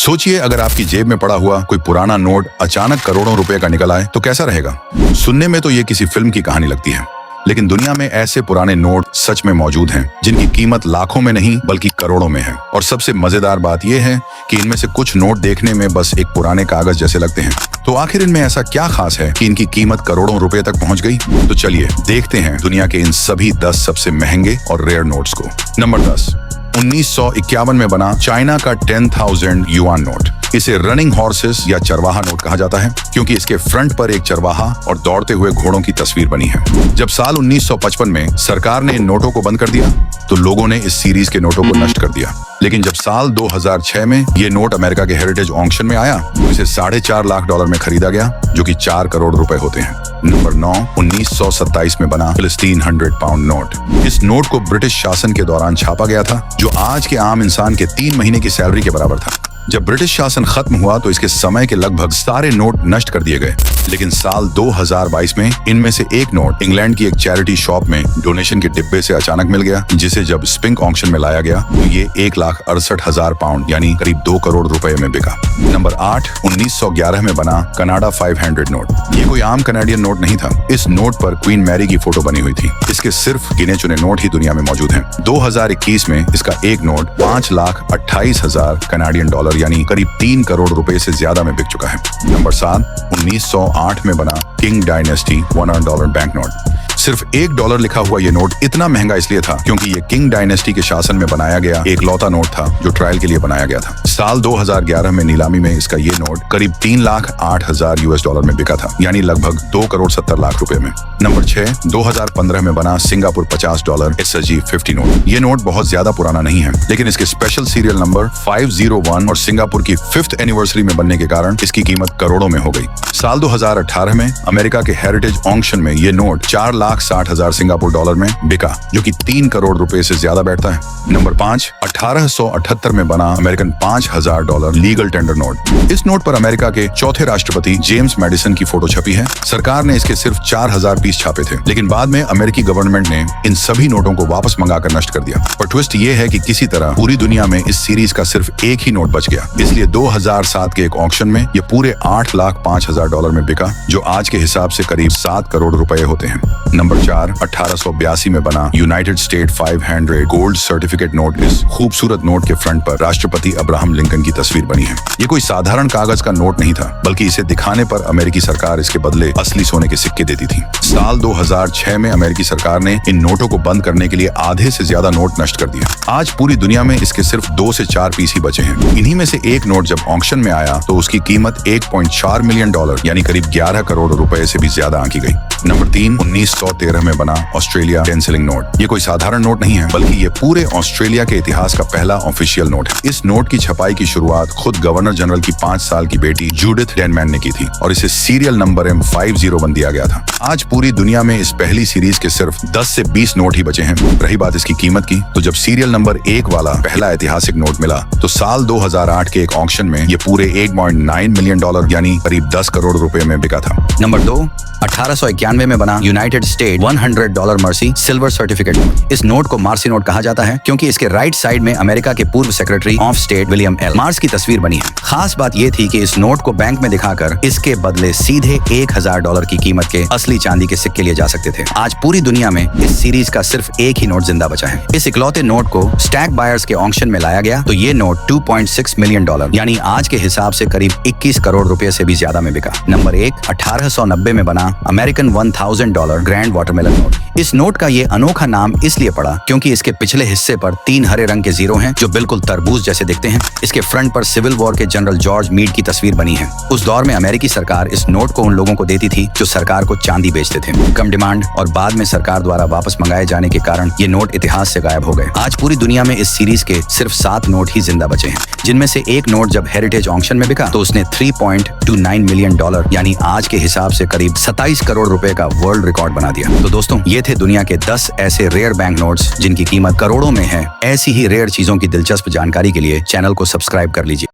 सोचिए अगर आपकी जेब में पड़ा हुआ कोई पुराना नोट अचानक करोड़ों रुपए का निकल आए तो कैसा रहेगा। सुनने में तो ये किसी फिल्म की कहानी लगती है, लेकिन दुनिया में ऐसे पुराने नोट सच में मौजूद हैं जिनकी कीमत लाखों में नहीं बल्कि करोड़ों में है। और सबसे मजेदार बात यह है कि इनमें से कुछ नोट देखने में बस एक पुराने कागज जैसे लगते हैं। तो आखिर इनमें ऐसा क्या खास है कि इनकी कीमत करोड़ों रुपए तक पहुंच गई। तो चलिए देखते हैं दुनिया के इन सभी 10 सबसे महंगे और रेयर नोट्स को। नंबर 10, 1951 में बना चाइना का 10,000 युआन नोट। इसे रनिंग हॉर्सेस या चरवाहा नोट कहा जाता है क्योंकि इसके फ्रंट पर एक चरवाहा और दौड़ते हुए घोड़ों की तस्वीर बनी है। जब साल 1955 में सरकार ने इन नोटों को बंद कर दिया तो लोगों ने इस सीरीज के नोटों को नष्ट कर दिया। लेकिन जब साल 2006 में ये नोट अमेरिका के हेरिटेज ऑक्शन में आया तो इसे $4.5 लाख में खरीदा गया, जो कि 4 करोड़ रुपए होते हैं। नंबर 9, 1927 में बना फिलिस्तीन 100 पाउंड नोट। इस नोट को ब्रिटिश शासन के दौरान छापा गया था, जो आज के आम इंसान के 3 महीने की सैलरी के बराबर था। जब ब्रिटिश शासन खत्म हुआ तो इसके समय के लगभग सारे नोट नष्ट कर दिए गए, लेकिन साल 2022 में इनमें से एक नोट इंग्लैंड की एक चैरिटी शॉप में डोनेशन के डिब्बे से अचानक मिल गया, जिसे जब स्पिंक ऑक्शन में लाया गया तो ये 1,68,000 पाउंड यानी करीब 2 करोड़ रुपए में बिका। नंबर 8, 1911 में बना कनाडा 500 नोट। ये कोई आम कनाडियन नोट नहीं था। इस नोट पर क्वीन मैरी की फोटो बनी हुई थी। इसके सिर्फ गिने चुने नोट ही दुनिया में मौजूद हैं। 2021 में इसका एक नोट 5,28,000 कनाडियन डॉलर यानी करीब 3 करोड़ रुपए से ज्यादा में बिक चुका है। नंबर 7, 1908 में बना किंग डायनेस्टी $1 बैंक नोट। सिर्फ $1 लिखा हुआ ये नोट इतना महंगा इसलिए था क्योंकि ये किंग डायनेस्टी के शासन में बनाया गया एक लौता नोट था जो ट्रायल के लिए बनाया गया था। साल 2011 में नीलामी में इसका ये नोट करीब $3,08,000 में बिका था, यानी लगभग 2 करोड़ 70 लाख रुपए में। नंबर 6, 2015 में बना सिंगापुर $50 SSG 50 नोट। ये नोट बहुत ज्यादा पुराना नहीं है, लेकिन इसके स्पेशल सीरियल नंबर 501 और सिंगापुर की 5th एनिवर्सरी में बनने के कारण इसकी कीमत करोड़ों में हो गई। साल 2018 में अमेरिका के हेरिटेज ऑक्शन में ये नोट 4,60,000 सिंगापुर डॉलर में बिका, जो कि 3 करोड़ रुपए से ज्यादा बैठता है। नंबर 5, 1878 में बना अमेरिकन $5,000 लीगल टेंडर नोट। इस नोट पर अमेरिका के चौथे राष्ट्रपति जेम्स मैडिसन की फोटो छपी है। सरकार ने इसके सिर्फ 4,000 पीस छापे थे, लेकिन बाद में अमेरिकी गवर्नमेंट ने इन सभी नोटों को वापस मंगाकर नष्ट कर दिया। पर ट्विस्ट ये है कि किसी तरह पूरी दुनिया में इस सीरीज का सिर्फ एक ही नोट बच गया, इसलिए 2007 के एक ऑक्शन में ये पूरे $8,05,000 में बिका, जो आज के हिसाब से करीब 7 करोड़ रुपए होते हैं। नंबर 4, 1882 में बना United state 500 gold certificate note. इस खूबसूरत नोट के फ्रंट पर राष्ट्रपति अब्राहम लिंकन की तस्वीर बनी है। ये कोई साधारण कागज का नोट नहीं था, बल्कि इसे दिखाने पर अमेरिकी सरकार इसके बदले असली सोने के सिक्के देती थी। साल 2006 में अमेरिकी सरकार ने इन नोटों को बंद करने के लिए आधे से ज्यादा नोट नष्ट कर दिया। आज पूरी दुनिया में इसके सिर्फ 2 से 4 पीस ही बचे हैं। इन्हीं में से एक नोट जब ऑक्शन में आया तो उसकी कीमत $1.4 मिलियन यानी करीब 11 करोड़ रुपए से भी ज्यादा आंकी गई। नंबर 3, 1913 में बना ऑस्ट्रेलिया 10 शिलिंग नोट। ये कोई साधारण नोट नहीं है, बल्कि ये पूरे ऑस्ट्रेलिया के इतिहास का पहला ऑफिशियल नोट है। इस नोट की छपाई की शुरुआत खुद गवर्नर जनरल की 5 साल की बेटी जूडिथ डेनमैन ने की थी और इसे सीरियल नंबर M501 दिया गया था। आज पूरी दुनिया में इस पहली सीरीज के सिर्फ 10 से 20 नोट ही बचे हैं। रही बात इसकी कीमत की, तो जब सीरियल नंबर 1 वाला पहला ऐतिहासिक नोट मिला तो साल 2008 के एक ऑक्शन में ये पूरे $8.9 मिलियन यानी करीब 10 करोड़ रुपए में बिका था। नंबर 2, 1891 में बना United state $100 mercy silver certificate note. इस नोट को मार्सी नोट कहा जाता है क्योंकि इसके राइट साइड में अमेरिका के पूर्व secretary of state William L Mars की तस्वीर बनी है। खास बात ये थी कि इस नोट को बैंक में दिखाकर इसके बदले सीधे $1,000 की कीमत के असली चांदी के सिक्के लिए जा सकते थे। आज पूरी दुनिया में इस सीरीज का सिर्फ एक ही नोट जिंदा बचा है। इस इकलौते नोट को स्टैक बायर्स के ऑक्शन में लाया गया तो ये नोट $2.6 मिलियन यानी आज के हिसाब से करीब 21 करोड़ रुपए से भी ज्यादा में बिका। नंबर 1, 1890 में बना अमेरिकन $1,000 ग्रैंड वाटरमेलन नोट। इस नोट का ये अनोखा नाम इसलिए पड़ा क्योंकि इसके पिछले हिस्से पर 3 हरे रंग के जीरो हैं जो बिल्कुल तरबूज जैसे दिखते हैं। इसके फ्रंट पर सिविल वॉर के जनरल जॉर्ज मीड की तस्वीर बनी है। उस दौर में अमेरिकी सरकार इस नोट को उन लोगों को देती थी जो सरकार को चांदी बेचते थे। कम डिमांड और बाद में सरकार द्वारा वापस मंगाए जाने के कारण ये नोट इतिहास से गायब हो गए। आज पूरी दुनिया में इस सीरीज के सिर्फ 7 नोट ही जिंदा बचे हैं, जिनमें से एक नोट जब हेरिटेज ऑक्शन में बिका तो उसने $3.29 मिलियन यानी आज के हिसाब से करीब 27 करोड़ रुपए का वर्ल्ड रिकॉर्ड बना दिया। तो दोस्तों, ये थे दुनिया के 10 ऐसे रेयर बैंक नोट्स जिनकी कीमत करोड़ों में है। ऐसी ही रेयर चीजों की दिलचस्प जानकारी के लिए चैनल को सब्सक्राइब कर लीजिए।